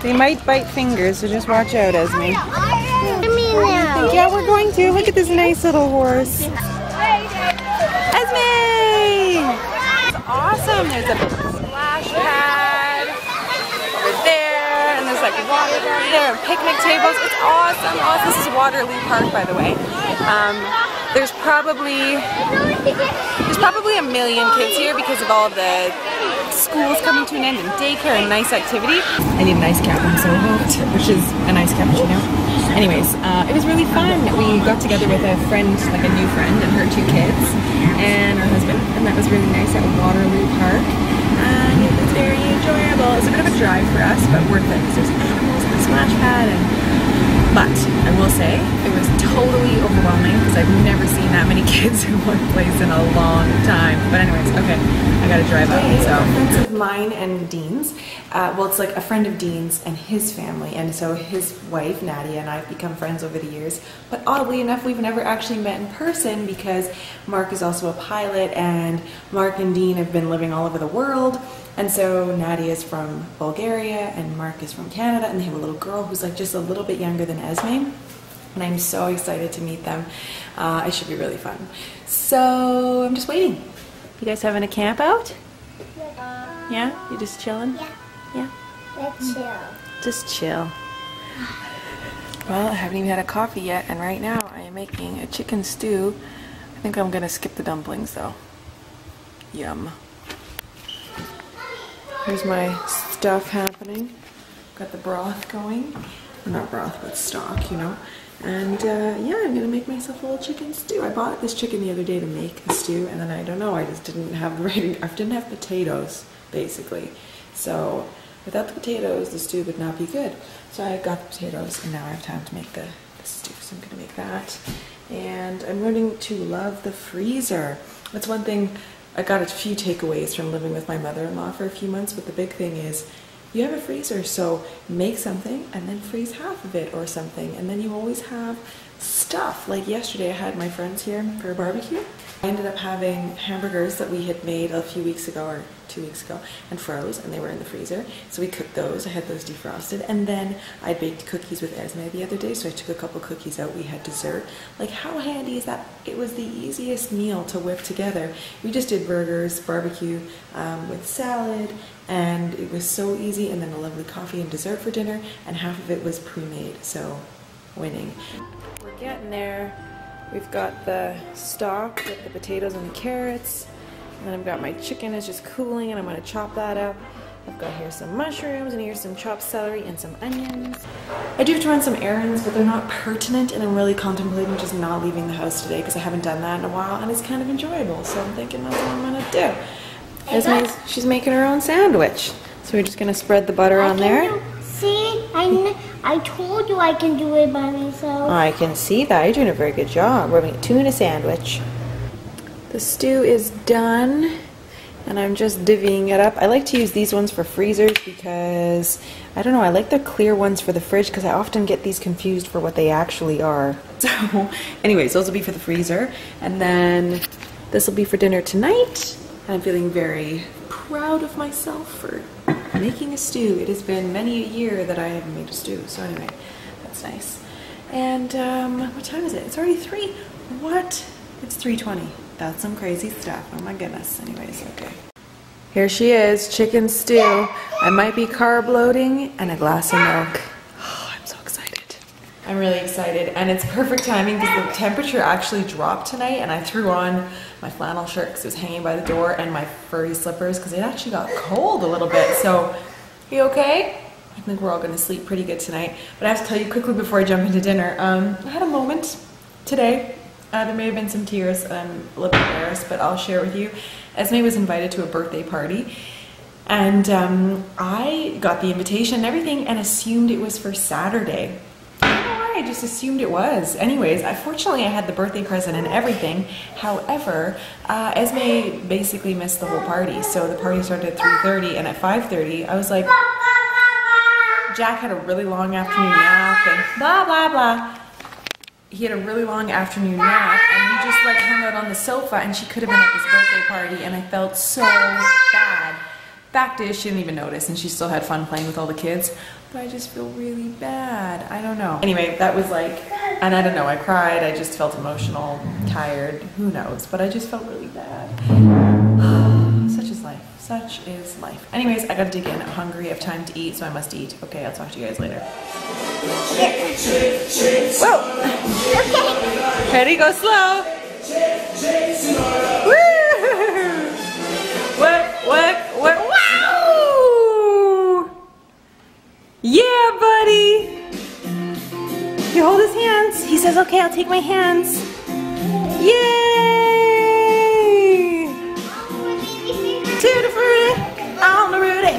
They might bite fingers, so just watch out, Esme. Yeah, we're going to. Look at this nice little horse. Esme! It's awesome. There's a splash pad over there, and there's like water over there, and picnic tables. It's awesome. Awesome. This is Waterloo Park, by the way. There's probably a million kids here because of all of the schools coming to an end and daycare and nice activity. I need a nice cap, I'm so hooked, which is a nice cappuccino. Anyways, it was really fun. We got together with a friend, like a new friend, and her 2 kids and her husband, and that was really nice at Waterloo Park. And it was very enjoyable. It's a bit of a drive for us, but worth it because there's animals and a splash pad. But I will say it was totally overwhelming because I've never seen that many kids in one place in a long time. But anyways, okay, I gotta drive up. So friends of mine and Dean's. Well, it's like a friend of Dean's and his family, and so his wife Nadia and I have become friends over the years. But oddly enough, we've never actually met in person because Mark is also a pilot, and Mark and Dean have been living all over the world. And so Nadia is from Bulgaria and Mark is from Canada, and they have a little girl who's like just a little bit younger than Esme. And I'm so excited to meet them. It should be really fun. So I'm just waiting. You guys having a camp out? Yeah? You just chilling? Yeah. Yeah? Let's chill. Just chill. Well, I haven't even had a coffee yet, and right now I am making a chicken stew. I think I'm gonna skip the dumplings though. Yum. Here's my stuff happening. Got the broth going. Well, not broth, but stock, you know. And yeah, I'm gonna make myself a little chicken stew. I bought this chicken the other day to make the stew, and then I don't know, I just didn't have the right, I didn't have potatoes, basically. So without the potatoes, the stew would not be good. So I got the potatoes, and now I have time to make the stew. So I'm gonna make that. And I'm learning to love the freezer. That's one thing. I got a few takeaways from living with my mother-in-law for a few months, but the big thing is you have a freezer, so make something and then freeze half of it or something, and then you always have stuff. Like yesterday I had my friends here for a barbecue. I ended up having hamburgers that we had made a few weeks ago or 2 weeks ago and froze, and they were in the freezer, so we cooked those. I had those defrosted, and then I baked cookies with Esme the other day, so I took a couple cookies out. We had dessert. Like, how handy is that? It was the easiest meal to whip together. We just did burgers, barbecue with salad, and it was so easy, and then a lovely coffee and dessert for dinner, and half of it was pre-made, so winning. We're getting there. We've got the stock with the potatoes and the carrots, and then I've got my chicken is just cooling, and I'm going to chop that up. I've got here some mushrooms, and here's some chopped celery and some onions. I do have to run some errands, but they're not pertinent, and I'm really contemplating just not leaving the house today because I haven't done that in a while, and it's kind of enjoyable, so I'm thinking that's what I'm going to do. She's making her own sandwich, so we're just going to spread the butter on there. See, I told you I can do it by myself. I can see that. You're doing a very good job. We're making a tuna sandwich. The stew is done, and I'm just divvying it up. I like to use these ones for freezers because, I don't know, I like the clear ones for the fridge because I often get these confused for what they actually are. So, anyways, those will be for the freezer, and then this will be for dinner tonight. And I'm feeling very proud of myself for making a stew. It has been many a year that I haven't made a stew, so anyway, that's nice. And what time is it? It's already 3. What? It's 3:20. That's some crazy stuff. Oh my goodness. Anyways, okay. Here she is, chicken stew. I might be carb loading and a glass of milk. Oh, I'm so excited. I'm really excited, and it's perfect timing because the temperature actually dropped tonight, and I threw on my flannel shirt because it was hanging by the door and my furry slippers because it actually got cold a little bit. So, you okay? I think we're all going to sleep pretty good tonight. But I have to tell you quickly before I jump into dinner, I had a moment today. There may have been some tears. I'm a little bit embarrassed, but I'll share with you. Esme was invited to a birthday party, and I got the invitation and everything and assumed it was for Saturday. I just assumed it was. Anyways, fortunately I had the birthday present and everything. However, Esme basically missed the whole party. So the party started at 3:30, and at 5:30 I was like, Jack had a really long afternoon nap and blah blah blah. He had a really long afternoon nap, and he just like hung out on the sofa, and she could have been at this birthday party, and I felt so bad. Fact is, she didn't even notice, and she still had fun playing with all the kids. But I just feel really bad. I don't know. Anyway, that was like, and I don't know, I cried, I just felt emotional, tired, who knows, but I just felt really bad. Such is life. Such is life. Anyways, I gotta dig in. I'm hungry, I have time to eat, so I must eat. Okay, I'll talk to you guys later. Whoa! Okay. Ready? Go slow. Woo! What? Wow! Yeah, buddy! You hold his hands. He says, okay, I'll take my hands. Yay! Tutti frutti on the Rudy.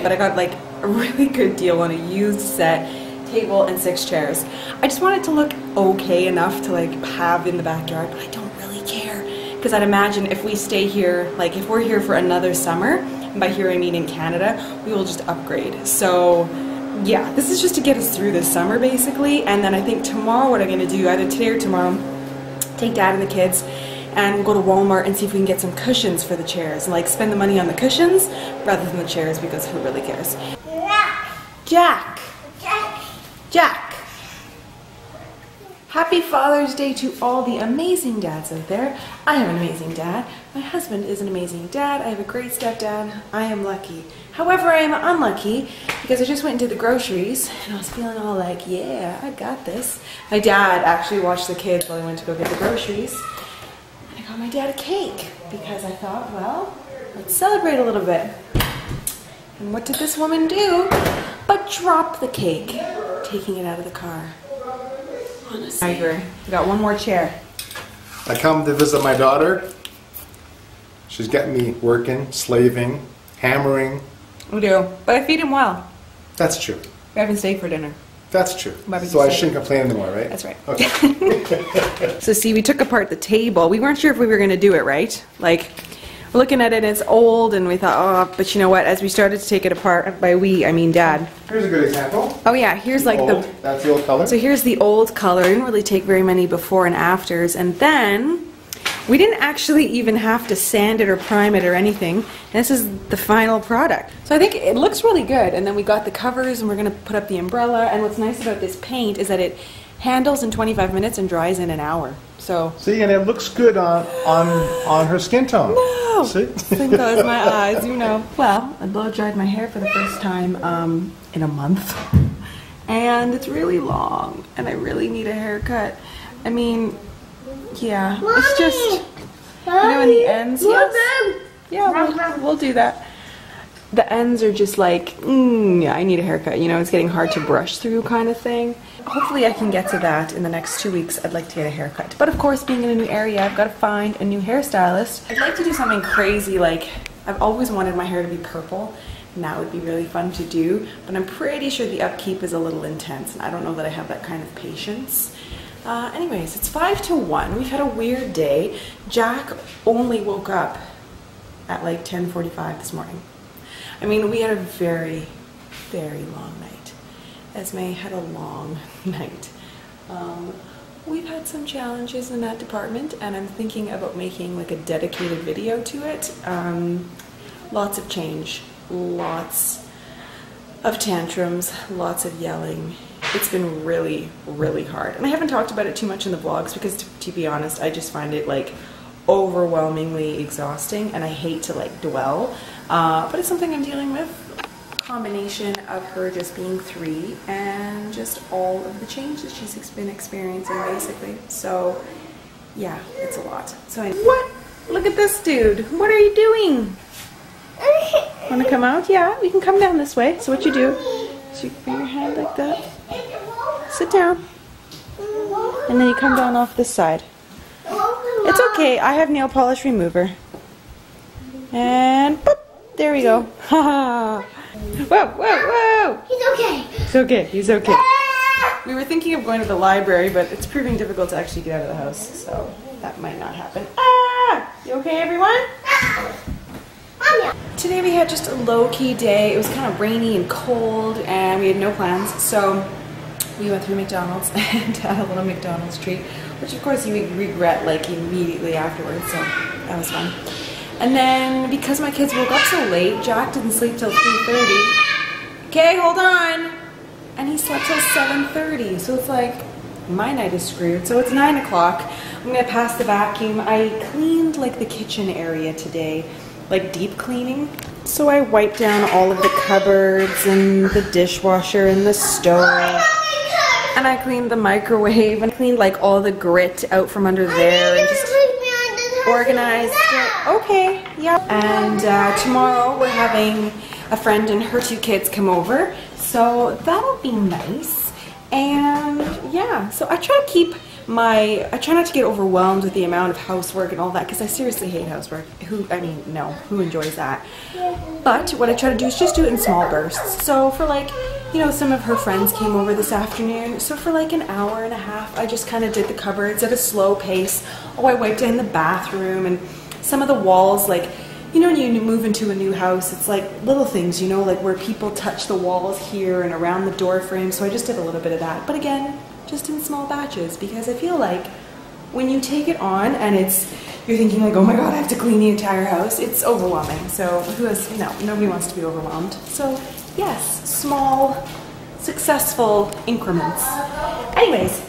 But I got like a really good deal on a used set, table, and 6 chairs. I just want it to look okay enough to like have in the backyard, but I don't really care. Because I'd imagine if we stay here, like if we're here for another summer, and by here I mean in Canada, we will just upgrade. So yeah, this is just to get us through this summer basically. And then I think tomorrow what I'm gonna do, either today or tomorrow, take Dad and the kids and we'll go to Walmart and see if we can get some cushions for the chairs. Like spend the money on the cushions rather than the chairs, because who really cares? Jack! Happy Father's Day to all the amazing dads out there. I am an amazing dad. My husband is an amazing dad. I have a great stepdad. I am lucky. However, I am unlucky because I just went into the groceries and I was feeling all like, yeah, I got this. My dad actually watched the kids while I went to go get the groceries. And I got my dad a cake because I thought, well, let's celebrate a little bit. And what did this woman do but drop the cake, taking it out of the car. Honestly. We got one more chair. I come to visit my daughter. She's getting me working, slaving, hammering. We do, but I feed him well. That's true. We're having steak for dinner. That's true. Barbecue So I steak. shouldn't complain anymore, right? That's right. Okay. So see, we took apart the table. We weren't sure if we were going to do it right. Like, we're looking at it, it's old, and we thought, oh, but you know what? As we started to take it apart, by we, I mean Dad. Here's a good example. Oh yeah, here's like Old. the... That's the old color. So here's the old color. I didn't really take very many before and afters. And then, we didn't actually even have to sand it or prime it or anything. This is the final product. So I think it looks really good. And then we got the covers and we're going to put up the umbrella. And what's nice about this paint is that it handles in 25 minutes and dries in an hour. So see, and it looks good on her skin tone. no, see? same color as my eyes, you know. Well, I blow dried my hair for the first time in a month, and it's really long, and I really need a haircut. I mean, yeah, Mommy! it's just you know in the ends. Yes, yeah, we'll do that. The ends are just like, yeah, I need a haircut. You know, it's getting hard to brush through kind of thing. Hopefully I can get to that in the next 2 weeks. I'd like to get a haircut. But of course, being in a new area, I've got to find a new hairstylist. I'd like to do something crazy, like I've always wanted my hair to be purple, and that would be really fun to do. But I'm pretty sure the upkeep is a little intense, and I don't know that I have that kind of patience. Anyways, it's 5 to 1. We've had a weird day. Jack only woke up at like 10:45 this morning. I mean, we had a very, very long night. Esme had a long night. We've had some challenges in that department, and I'm thinking about making like a dedicated video to it. Lots of change, lots of tantrums, lots of yelling. It's been really, really hard. And I haven't talked about it too much in the vlogs because to be honest, I just find it like overwhelmingly exhausting, and I hate to like dwell, but it's something I'm dealing with. Combination of her just being 3 and just all of the change that she's been experiencing basically. So yeah, it's a lot. So what? Look at this dude. What are you doing? Want to come out? Yeah, we can come down this way. So what you do is you bring your hand like that, sit down, and then you come down off this side. It's okay, I have nail polish remover. And boop, there we go. Haha. Whoa, whoa, whoa! He's okay. It's okay, he's okay. We were thinking of going to the library, but it's proving difficult to actually get out of the house, so that might not happen. Ah! You okay, everyone? Today we had just a low-key day. It was kind of rainy and cold, and we had no plans, so we went through McDonald's and had a little McDonald's treat. which of course you regret like immediately afterwards, so that was fun. And then because my kids woke up so late, Jack didn't sleep till 3:30. Okay, hold on. And he slept till 7:30, so it's like my night is screwed. So it's 9 o'clock. I'm gonna pass the vacuum. I cleaned like the kitchen area today, like deep cleaning. So I wiped down all of the cupboards and the dishwasher and the stove. And I cleaned the microwave and cleaned like all the grit out from under there and just organized it. Okay, yeah. And tomorrow we're having a friend and her 2 kids come over, so that'll be nice. And yeah, so I try not to get overwhelmed with the amount of housework and all that, because I seriously hate housework. Who enjoys that? But what I try to do is just do it in small bursts. So for like, you know, some of her friends came over this afternoon, so for like an hour and a half, I just kind of did the cupboards at a slow pace. Oh, I wiped down the bathroom and some of the walls, like, you know, when you move into a new house, it's like little things, you know, like where people touch the walls here and around the door frame. So I just did a little bit of that. But again, just in small batches, because I feel like when you take it on and you're thinking like, oh my God, I have to clean the entire house, it's overwhelming. So nobody wants to be overwhelmed. So yes, small, successful increments. Anyways,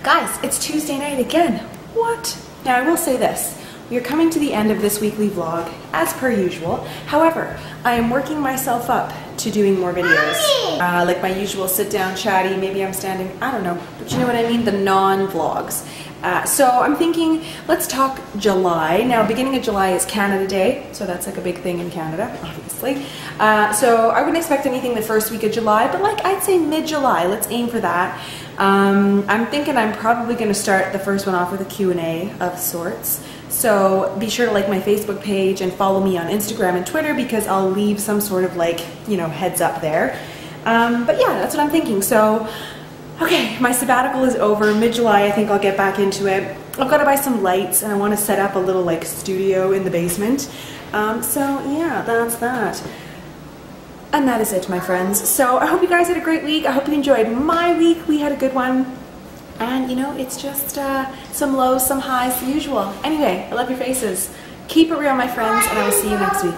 guys, it's Tuesday night again. What? Now I will say this. We are coming to the end of this weekly vlog, as per usual. However, I am working myself up to doing more videos. Like my usual sit-down chatty, maybe I'm standing, I don't know, but you know what I mean, the non-vlogs. So I'm thinking, let's talk July. Now, beginning of July is Canada Day, so that's like a big thing in Canada, obviously. So I wouldn't expect anything the first week of July, but like I'd say mid-July, let's aim for that. I'm thinking I'm probably gonna start the first one off with a Q&A of sorts. So be sure to like my Facebook page and follow me on Instagram and Twitter, because I'll leave some sort of like, you know, heads up there. But yeah, that's what I'm thinking. So, okay, my sabbatical is over. Mid-July, I think I'll get back into it. I've got to buy some lights and I want to set up a little like studio in the basement. So yeah, that's that. And that is it, my friends. So I hope you guys had a great week. I hope you enjoyed my week. We had a good one. And you know, it's just some lows, some highs, the usual. Anyway, I love your faces. Keep it real, my friends, and I will see you next week.